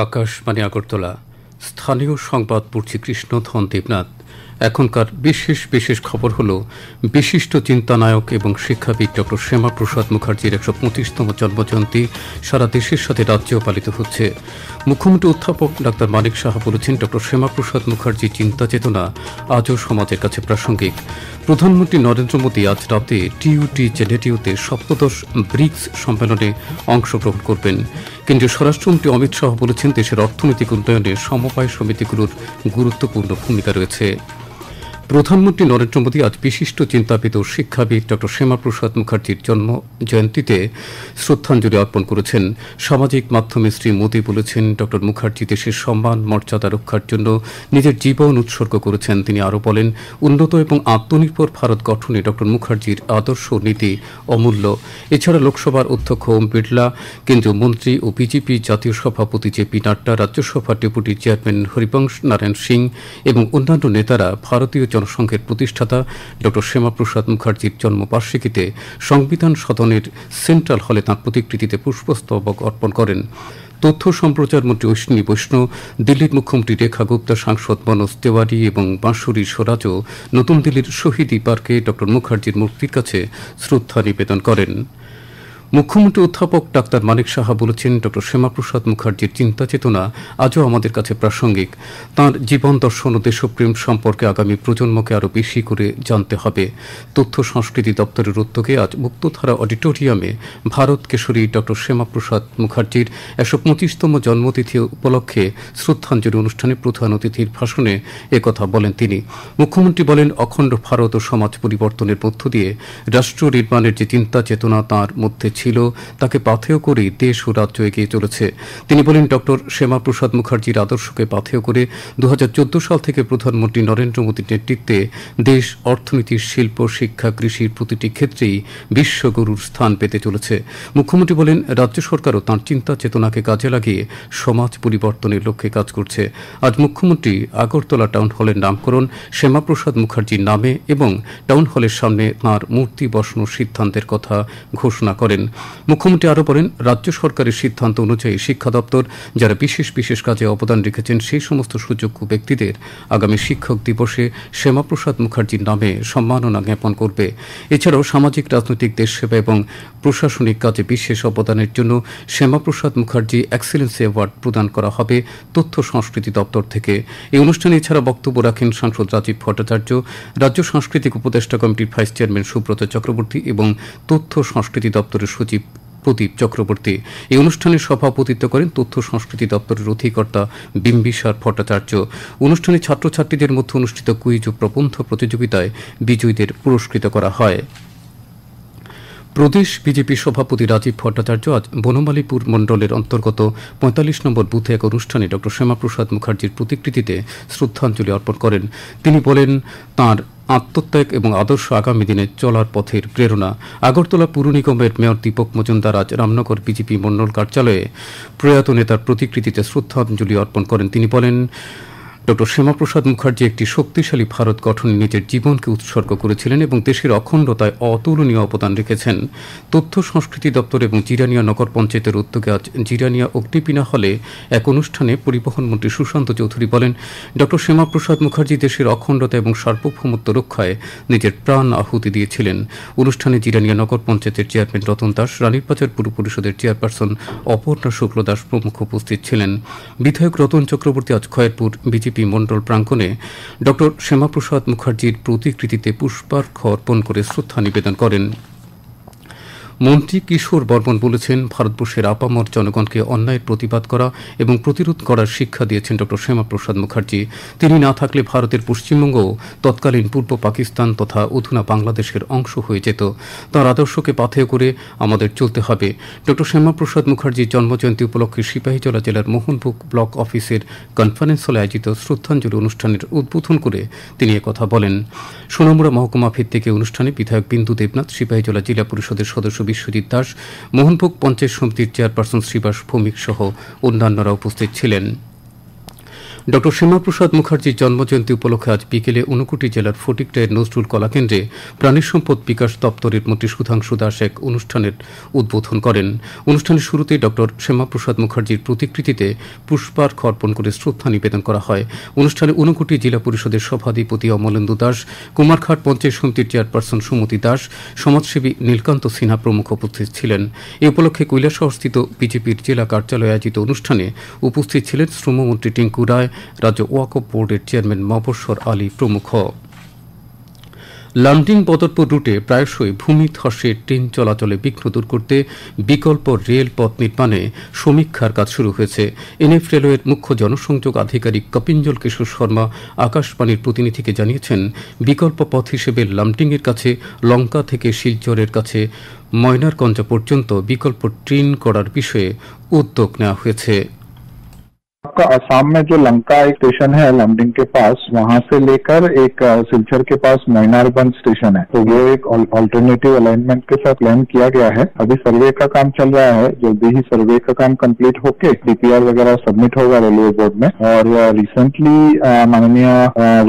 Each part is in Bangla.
আকাশবাণী আগরতলা। স্থানীয় সংবাদ পড়ছি কৃষ্ণধন দেবনাথ। এখনকার বিশেষ বিশেষ খবর হল বিশিষ্ট চিন্তানায়ক এবং শিক্ষাবিদ ডক্টর শ্যামাপ্রসাদ মুখার্জির ১২৫তম জন্মজয়ন্তী সারা দেশের সাথে রাজ্যেও পালিত হচ্ছে। মুখ্যমন্ত্রী অধ্যাপক ডাক্তার মানিক সাহা বলেছেন, ডক্টর শ্যামাপ্রসাদ মুখার্জির চিন্তা চেতনা আজও সমাজের কাছে প্রাসঙ্গিক। প্রধানমন্ত্রী নরেন্দ্র মোদী আজ রাতে টিইউটি জেনেটিউতে সপ্তদশ ব্রিক্স সম্মেলনে অংশগ্রহণ করবেন। কেন্দ্রীয় স্বরাষ্ট্রমন্ত্রী অমিত শাহ বলেছেন, দেশের অর্থনৈতিক উন্নয়নে সমবায় সমিতিগুলোর গুরুত্বপূর্ণ ভূমিকা রয়েছে। প্রধানমন্ত্রী নরেন্দ্র মোদী আজ বিশিষ্ট চিন্তাবিদ ও শিক্ষাবিদ ডক্টর শ্যামাপ্রসাদ মুখার্জির জন্ম জয়ন্তীতে শ্রদ্ধাঞ্জলি অর্পণ করেছেন। সামাজিক মাধ্যমে শ্রী মোদী বলেছেন, ডক্টর মুখার্জি দেশের সম্মান মর্যাদা রক্ষার জন্য নিজের জীবন উৎসর্গ করেছেন। তিনি আরও বলেন, উন্নত এবং আত্মনির্ভর ভারত গঠনে ডক্টর মুখার্জির আদর্শ নীতি অমূল্য। এছাড়া লোকসভার অধ্যক্ষ ওম বিড়লা, কেন্দ্রীয় মন্ত্রী ও বিজেপি জাতীয় সভাপতি জেপি নাড্ডা, রাজ্যসভার ডেপুটি চেয়ারম্যান হরিবংশ নারায়ণ সিং এবং অন্যান্য নেতারা ভারতীয় জনসংঘের প্রতিষ্ঠাতা ডক্টর শ্যামাপ্রসাদ মুখার্জির জন্মবার্ষিকীতে সংবিধান সদনের সেন্ট্রাল হলে তাঁর প্রতিকৃতিতে পুষ্পস্তবক অর্পণ করেন। তথ্য সম্প্রচার মন্ত্রী অশ্বিনী বৈষ্ণব, দিল্লির মুখ্যমন্ত্রী রেখা গুপ্তা, সাংসদ মনোজ তেওয়ারি এবং বাঁশুরী স্বরাজও নতুন দিল্লির শহীদি পার্কে ডক্টর মুখার্জির মূর্তির কাছে শ্রদ্ধা নিবেদন করেন। মুখ্যমন্ত্রী অধ্যাপক ডাক্তার মানিক সাহা বলেছেন, ডক্টর শ্যামাপ্রসাদ মুখার্জির চিন্তা চেতনা আজও আমাদের কাছে প্রাসঙ্গিক। তাঁর জীবন দর্শন ও দেশপ্রেম সম্পর্কে আগামী প্রজন্মকে আরও বেশি করে জানতে হবে। তথ্য সংস্কৃতি দপ্তরের উদ্যোগে আজ মুক্তধারা অডিটোরিয়ামে ভারত কেশরী ডক্টর শ্যামাপ্রসাদ মুখার্জির ১২৫তম জন্মতিথি উপলক্ষে শ্রদ্ধাঞ্জলি অনুষ্ঠানে প্রধান অতিথির ভাষণে একথা বলেন তিনি। মুখ্যমন্ত্রী বলেন, অখণ্ড ভারত ও সমাজ পরিবর্তনের মধ্য দিয়ে রাষ্ট্র নির্মাণের যে চিন্তা চেতনা তাঁর মধ্যে ছিল, তাকে পাথেয় করে দেশ ও রাজ্য এগিয়ে চলেছে। তিনি বলেন, ডক্টর শ্যামাপ্রসাদ মুখার্জির আদর্শকে পাথেয় করে ২০১৪ সাল থেকে প্রধানমন্ত্রী নরেন্দ্র মোদীর নেতৃত্বে দেশ অর্থনীতি, শিল্প, শিক্ষা, কৃষির প্রতিটি ক্ষেত্রেই বিশ্বগুরুর স্থান পেতে চলেছে। মুখ্যমন্ত্রী বলেন, রাজ্য সরকারও তাঁর চিন্তা চেতনাকে কাজে লাগিয়ে সমাজ পরিবর্তনের লক্ষ্যে কাজ করছে। আজ মুখ্যমন্ত্রী আগরতলা টাউন হলের নামকরণ শ্যামাপ্রসাদ মুখার্জির নামে এবং টাউন হলের সামনে তাঁর মূর্তি বসানোর সিদ্ধান্তের কথা ঘোষণা করেন। মুখ্যমন্ত্রী আরও বলেন, রাজ্য সরকারের সিদ্ধান্ত অনুযায়ী শিক্ষা দপ্তর যারা বিশেষ বিশেষ কাজে অবদান রেখেছেন সেই সমস্ত সুযোগ্য ব্যক্তিদের আগামী শিক্ষক দিবসে শ্যামাপ্রসাদ মুখার্জির নামে সম্মাননা জ্ঞাপন করবে। এছাড়াও সামাজিক, রাজনৈতিক, দেশসেবা এবং প্রশাসনিক কাজে বিশেষ অবদানের জন্য শ্যামাপ্রসাদ মুখার্জি এক্সেলেন্সি অ্যাওয়ার্ড প্রদান করা হবে তথ্য সংস্কৃতি দপ্তর থেকে। এই অনুষ্ঠানে এছাড়া বক্তব্য রাখেন সাংসদ রাজীব ভট্টাচার্য, রাজ্য সাংস্কৃতিক উপদেষ্টা কমিটির ভাইস চেয়ারম্যান সুব্রত চক্রবর্তী এবং তথ্য সংস্কৃতি দপ্তরের সচিব প্রদীপ চক্রবর্তী। এই অনুষ্ঠানে সভাপতিত্ব করেন তথ্য সংস্কৃতি দপ্তরের অধিকর্তা বিম্বিসার ভট্টাচার্য। অনুষ্ঠানে ছাত্রছাত্রীদের মধ্যে অনুষ্ঠিত কুইজ ও প্রবন্ধ প্রতিযোগিতায় বিজয়ীদের পুরস্কৃত করা হয়। প্রদেশ বিজেপি সভাপতি রাজীব ভট্টাচার্য আজ বনমালীপুর মণ্ডলের অন্তর্গত ৪৫ নম্বর বুথে এক অনুষ্ঠানে ডক্টর শ্যামাপ্রসাদ মুখার্জির প্রতিকৃতিতে শ্রদ্ধাঞ্জলি অর্পণ করেন। তিনি বলেন, তাঁর আত্মত্যাগ এবং আদর্শ আগামী দিনে চলার পথের প্রেরণা। আগরতলা পুর নিগমের মেয়র দীপক মজুমদার আজ রামনগর বিজেপি মণ্ডল কার্যালয়ে প্রয়াত নেতার প্রতিকৃতিতে শ্রদ্ধাঞ্জলি অর্পণ করেন। তিনি বলেন, ডক্টর শ্যামাপ্রসাদ মুখার্জি একটি শক্তিশালী ভারত গঠনে নিজের জীবনকে উৎসর্গ করেছিলেন এবং দেশের অখণ্ডতায় অতুলনীয় অবদান রেখেছেন। তথ্য সংস্কৃতি দপ্তর এবং জিরানিয়া নগর পঞ্চায়েতের উদ্যোগে আজ জিরানিয়া অগ্নিপীনা হলে এক অনুষ্ঠানে পরিবহন মন্ত্রী সুশান্ত চৌধুরী বলেন, ডক্টর শ্যামাপ্রসাদ মুখার্জি দেশের অখণ্ডতা এবং সার্বভৌমত্ব রক্ষায় নিজের প্রাণ আহুতি দিয়েছিলেন। অনুষ্ঠানে জিরানিয়া নগর পঞ্চায়েতের চেয়ারম্যান রতন দাস, রানীরবাজার পুর পরিষদের চেয়ারপারসন অপর্ণা শুক্ল দাস প্রমুখ উপস্থিত ছিলেন। বিধায়ক রতন চক্রবর্তী আজ খয়েরপুর বিজেপি মণ্ডল প্রাঙ্গণে ডক্টর শ্যামাপ্রসাদ মুখার্জির প্রতিকৃতিতে পুষ্পার্ঘ্য অর্পণ করে শ্রদ্ধা নিবেদন করেন। মন্ত্রী কিশোর বর্মন বলেছেন, ভারতবর্ষের আপামর জনগণকে অন্যায়ের প্রতিবাদ করা এবং প্রতিরোধ করার শিক্ষা দিয়েছেন ডক্টর শ্যামাপ্রসাদ মুখার্জি। তিনি না থাকলে ভারতের পশ্চিমবঙ্গ তৎকালীন পূর্ব পাকিস্তান তথা অধুনা বাংলাদেশের অংশ হয়ে যেত। তাঁর আদর্শকে পাথেয় করে আমাদের চলতে হবে। ডক্টর শ্যামাপ্রসাদ মুখার্জির জন্মজয়ন্তী উপলক্ষে সিপাহীজলা জেলার মোহনপুর ব্লক অফিসের কনফারেন্স হলে আয়োজিত শ্রদ্ধাঞ্জলি অনুষ্ঠানের উদ্বোধন করে তিনি একথা বলেন। সোনামুড়া মহকুমা ভিত্তিক অনুষ্ঠানে বিধায়ক বিন্দু দেবনাথ, সিপাহীজলা জেলা পরিষদের সদস্য বিশ্বজিৎ দাস, মোহনপুর পঞ্চায়েত সমিতির চেয়ারপারসন শ্রীবাস ভৌমিক সহ অন্যান্যরা উপস্থিত ছিলেন। ডক্টর শ্যামাপ্রসাদ মুখার্জির জন্মজয়ন্তী উপলক্ষে আজ বিকেলে ঊনকোটি জেলার ফটিকটায়ের নজরুল কলাকেন্দ্রে প্রাণী সম্পদ বিকাশ দপ্তরের মন্ত্রী সুধাংশু দাস এক অনুষ্ঠানের উদ্বোধন করেন। অনুষ্ঠানের শুরুতে ডক্টর শ্যামাপ্রসাদ মুখার্জির প্রতিকৃতিতে পুষ্পার্ঘ্য অর্পণ করে শ্রদ্ধা নিবেদন করা হয়। অনুষ্ঠানে ঊনকোটি জেলা পরিষদের সভাধিপতি অমলেন্দু দাস, কুমারঘাট পঞ্চায়েত সমিতির চেয়ারপারসন সুমতি দাস, সমাজসেবী নীলকান্ত সিনহা প্রমুখ উপস্থিত ছিলেন। এ উপলক্ষে কৈলাসহরস্থিত বিজেপির জেলা কার্যালয়ে আয়োজিত অনুষ্ঠানে উপস্থিত ছিলেন শ্রমমন্ত্রী টিঙ্কু রায়, রাজ্য ওয়াকফ বোর্ডের চেয়ারম্যান মবস্বর আলী প্রমুখ। লামডিং বদরপুর রুটে প্রায়শই ভূমিধসে ট্রেন চলাচলে বিঘ্ন দূর করতে বিকল্প রেল পথ নির্মাণে সমীক্ষার কাজ শুরু হয়েছে। এনএফ রেলওয়ের মুখ্য জনসংযোগ আধিকারিক কপিঞ্জল কিশোর শর্মা আকাশবাণীর প্রতিনিধিকে জানিয়েছেন, বিকল্প পথ হিসেবে লামডিংয়ের কাছে লঙ্কা থেকে শিলচরের কাছে ময়নারগঞ্জ পর্যন্ত বিকল্প ট্রেন করার বিষয়ে উদ্যোগ নেওয়া হয়েছে। आपका असम में जो लंका एक स्टेशन है लमडिंग के पास, वहां से लेकर एक सिलचर के पास मोइनारगंज स्टेशन है, तो वो एक ऑल्टरनेटिव अलाइनमेंट के साथ प्लान किया गया है। अभी सर्वे का काम चल रहा है, जल्दी ही सर्वे का काम कंप्लीट होके डीपीआर वगैरह सबमिट होगा रेलवे बोर्ड में। और रिसेंटली माननीय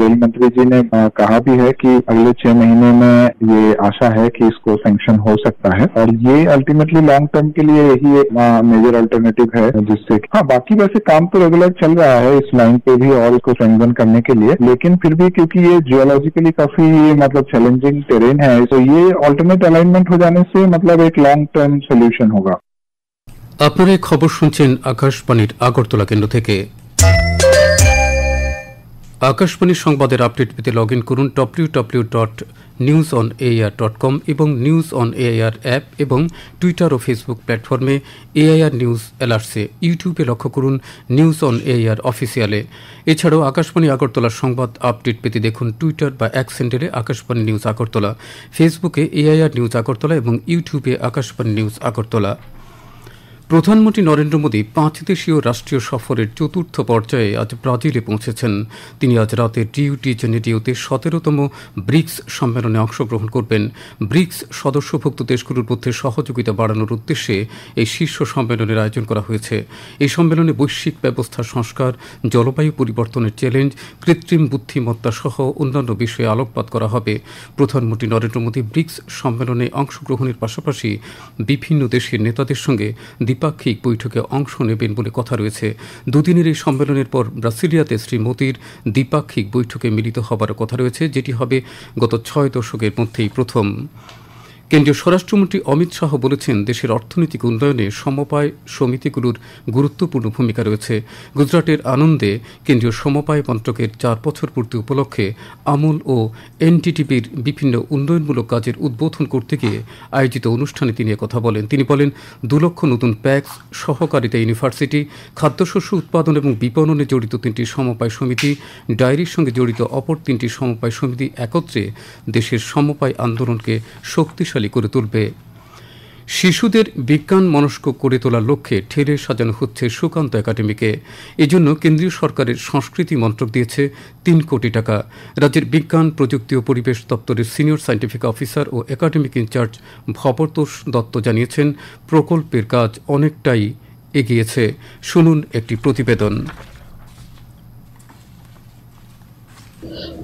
रेल मंत्री जी ने कहा भी है कि अगले 6 महीने में ये आशा है कि इसको सैंक्शन हो सकता है, और ये अल्टीमेटली लॉन्ग टर्म के लिए यही एक मेजर अल्टरनेटिव है, जिससे हाँ बाकी वैसे काम तो रेगुलर चल रहा है इस लाइन पे भी और इसको स्ट्रेंथन करने के लिए, लेकिन फिर भी क्योंकि ये जियोलॉजिकली काफी मतलब चैलेंजिंग टेरेन है, तो ये ऑल्टरनेट अलाइनमेंट हो जाने से मतलब एक लॉन्ग टर्म सोल्यूशन होगा। আপনারা এই খবর শুনছেন আকাশবাণীর আগরতলা কেন্দ্র থেকে। আকাশবাণীর সংবাদের আপডেট পেতে লগ ইন করুন www.newsonair.com এবং নিউজ অন এআইআর অ্যাপ এবং টুইটার ও ফেসবুক প্ল্যাটফর্মে এআইআর নিউজ অ্যালার্টসে। ইউটিউবে লক্ষ্য করুন নিউজ অন এআইআর অফিসিয়ালে। এছাড়াও আকাশবাণী আগরতলার সংবাদ আপডেট পেতে দেখুন টুইটার বা এক্স হ্যান্ডেলে আকাশবাণী নিউজ আগরতলা, ফেসবুকে এআইআর নিউজ আগরতলা এবং ইউটিউবে আকাশবাণী নিউজ আগরতলা। প্রধানমন্ত্রী নরেন্দ্র মোদী 5 দেশীয় রাষ্ট্রীয় সফরের চতুর্থ পর্যায়ে আজ ব্রাজিলে পৌঁছেছেন। তিনি আজ রাতে রিও ডি জেনেরিওতে 17তম ব্রিক্স সম্মেলনে অংশগ্রহণ করবেন। ব্রিক্স সদস্যভুক্ত দেশগুলোর মধ্যে সহযোগিতা বাড়ানোর উদ্দেশ্যে এই শীর্ষ সম্মেলনের আয়োজন করা হয়েছে। এই সম্মেলনে বৈশ্বিক ব্যবস্থা সংস্কার, জলবায়ু পরিবর্তনের চ্যালেঞ্জ, কৃত্রিম বুদ্ধিমত্তা সহ অন্যান্য বিষয়ে আলোকপাত করা হবে। প্রধানমন্ত্রী নরেন্দ্র মোদী ব্রিক্স সম্মেলনে অংশগ্রহণের পাশাপাশি বিভিন্ন দেশের নেতাদের সঙ্গে দ্বিপাক্ষিক বৈঠকে অংশ নেবেন বলে কথা রয়েছে। দুদিনের এই সম্মেলনের পর ব্রাসিলিয়াতে শ্রী মোদীর দ্বিপাক্ষিক বৈঠকে মিলিত হবার কথা রয়েছে, যেটি হবে গত 6 দশকের মধ্যেই প্রথম। কেন্দ্রীয় স্বরাষ্ট্রমন্ত্রী অমিত শাহ বলেছেন, দেশের অর্থনৈতিক উন্নয়নে সমবায় সমিতিগুলোর গুরুত্বপূর্ণ ভূমিকা রয়েছে। গুজরাটের আনন্দে কেন্দ্রীয় সমবায় মন্ত্রকের 4 বছর পূর্তি উপলক্ষে আমুল ও এনটিটিভির বিভিন্ন উন্নয়নমূলক কাজের উদ্বোধন করতে গিয়ে আয়োজিত অনুষ্ঠানে তিনি কথা বলেন। তিনি বলেন, 2 লক্ষ নতুন প্যাক্স, সহকারিতা ইউনিভার্সিটি, খাদ্যশস্য উৎপাদন এবং বিপণনে জড়িত 3টি সমবায় সমিতি, ডায়েরির সঙ্গে জড়িত অপর 3টি সমবায় সমিতি একত্রে দেশের সমবায় আন্দোলনকে শক্তিশালী করে তুলবে। শিশুদের বিজ্ঞান মনস্ক করে তোলার লক্ষ্যে ঠেলে সাজানো হচ্ছে সুকান্ত একাডেমিকে। এজন্য কেন্দ্রীয় সরকারের সংস্কৃতি মন্ত্রক দিয়েছে 3 কোটি টাকা। রাজ্যের বিজ্ঞান, প্রযুক্তি ও পরিবেশ দপ্তরের সিনিয়র সায়েন্টিফিক অফিসার ও একাডেমিক ইনচার্জ ভবতোষ দত্ত জানিয়েছেন, প্রকল্পের কাজ অনেকটাই এগিয়েছে। শুনুন একটি প্রতিবেদন।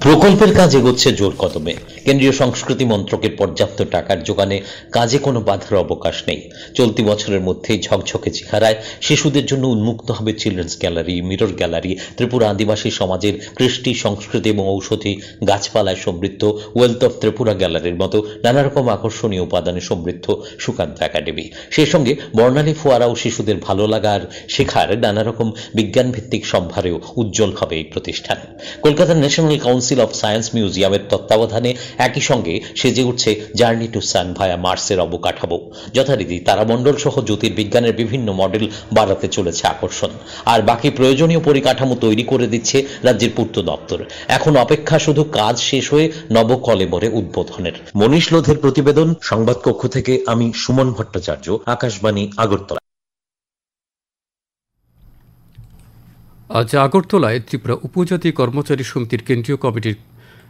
প্রকল্পের কাজ এগোচ্ছে জোর কদমে। কেন্দ্রীয় সংস্কৃতি মন্ত্রকের পর্যাপ্ত টাকার যোগানে কাজে কোনো বাধার অবকাশ নেই। চলতি বছরের মধ্যেই ঝকঝকে চেহারায় শিশুদের জন্য উন্মুক্ত হবে children's gallery, mirror gallery, Tripura আদিবাসী সমাজের কৃষ্টি, সংস্কৃতি এবং ঔষধি গাছপালায় সমৃদ্ধ ওয়েলথ অফ ত্রিপুরা গ্যালারির মতো নানা রকম আকর্ষণীয় উপাদানে সমৃদ্ধ সুকান্ত একাডেমি। সেই সঙ্গে বর্ণালী ফোয়ারা ও শিশুদের ভালো লাগার শেখার নানা রকম বিজ্ঞান ভিত্তিক সম্ভারেও উজ্জ্বল হবে এই প্রতিষ্ঠান। কলকাতার ন্যাশনাল কাউন্সিল অফ সায়েন্স মিউজিয়ামের তত্ত্বাবধানে একই সঙ্গে সেজে উঠছে জার্নি টু সান ভায়া মার্সের অবকাঠামো। যথারীতি তারামণ্ডল সহ জ্যোতির্বিজ্ঞানের বিভিন্ন মডেল বাড়াতে চলেছে আকর্ষণ, আর বাকি প্রয়োজনীয় পরিকাঠামো তৈরি করে দিচ্ছে রাজ্যের পূর্ত দপ্তর। এখন অপেক্ষা শুধু কাজ শেষ হয়ে নবকলেবরে উদ্বোধনের। মনীষ লোধের প্রতিবেদন, সংবাদ কক্ষ থেকে আমি সুমন ভট্টাচার্য, আকাশবাণী আগরতলা। আজ আগরতলায় ত্রিপুরা উপজাতি কর্মচারী সমিতির কেন্দ্রীয় কমিটির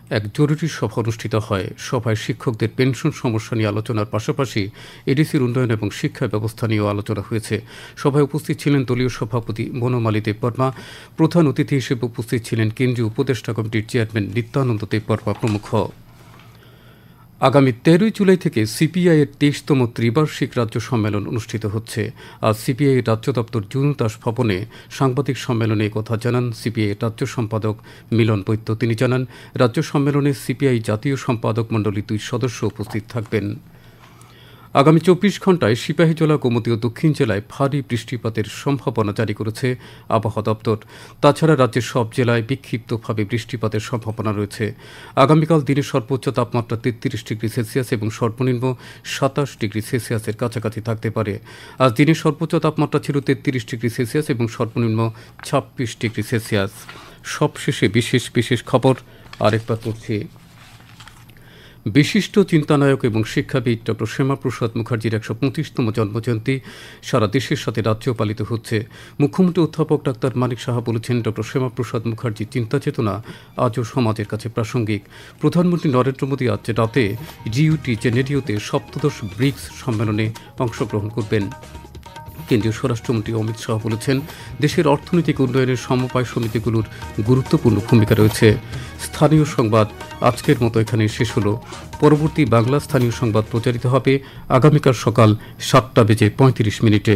এক জরুরি সভা অনুষ্ঠিত হয়। সভায় শিক্ষকদের পেনশন সমস্যা নিয়ে আলোচনার পাশাপাশি এডিসির উন্নয়ন এবং শিক্ষা ব্যবস্থা নিয়েও আলোচনা হয়েছে। সভায় উপস্থিত ছিলেন দলীয় সভাপতি বনমালী দেববর্মা, প্রধান অতিথি হিসেবে উপস্থিত ছিলেন কেন্দ্রীয় উপদেষ্টা কমিটির চেয়ারম্যান নিত্যানন্দ দেববর্মা প্রমুখ। আগামী 13 জুলাই থেকে সিপিআই এর 23তম ত্রিবার্ষিক রাজ্য সম্মেলন অনুষ্ঠিত হচ্ছে। আজ সিপিআই রাজ্য দপ্তর জুন দাস ভবনে সাংবাদিক সম্মেলনে কথা জানান সিপিআই রাজ্য সম্পাদক মিলন বৈদ্য। তিনি জানান, রাজ্য সম্মেলনে সিপিআই জাতীয় সম্পাদক মণ্ডলীর 2 সদস্য উপস্থিত থাকবেন। আগামী 24 ঘণ্টায় সিপাহীজলা, গোমতী ও দক্ষিণ জেলায় ভারী বৃষ্টিপাতের সম্ভাবনা জারি করেছে আবহাওয়া দপ্তর। তাছাড়া রাজ্যের সব জেলায় বিক্ষিপ্তভাবে বৃষ্টিপাতের সম্ভাবনা রয়েছে। আগামীকাল দিনের সর্বোচ্চ তাপমাত্রা 33 ডিগ্রি সেলসিয়াস এবং সর্বনিম্ন 27 ডিগ্রি সেলসিয়াসের কাছাকাছি থাকতে পারে। আজ দিনের সর্বোচ্চ তাপমাত্রা ছিল 33 ডিগ্রি সেলসিয়াস এবং সর্বনিম্ন 26 ডিগ্রি সেলসিয়াস। সবশেষে বিশেষ খবর আরেকবার পড়ছি। বিশিষ্ট চিন্তানায়ক এবং শিক্ষাবিদ ডক্টর শ্যামাপ্রসাদ মুখার্জির 125তম জন্মজয়ন্তী সারা দেশের সাথে রাজ্যেও পালিত হচ্ছে। মুখ্যমন্ত্রী অধ্যাপক ডাক্তার মানিক সাহা বলেছেন, ডক্টর শ্যামাপ্রসাদ মুখার্জির চিন্তা চেতনা আজও সমাজের কাছে প্রাসঙ্গিক। প্রধানমন্ত্রী নরেন্দ্র মোদী আজ রাতে জিইউটি জেনেরিওতে 17দশ ব্রিক্স সম্মেলনে অংশগ্রহণ করবেন। কেন্দ্রীয় স্বরাষ্ট্রমন্ত্রী অমিত শাহ বলেছেন, দেশের অর্থনৈতিক উন্নয়নের সমবায় সমিতিগুলোর গুরুত্বপূর্ণ ভূমিকা রয়েছে। স্থানীয় সংবাদ আজকের মতো এখানে শেষ হলো। পরবর্তী বাংলা স্থানীয় সংবাদ প্রচারিত হবে আগামীকাল সকাল 7:35 মিনিটে।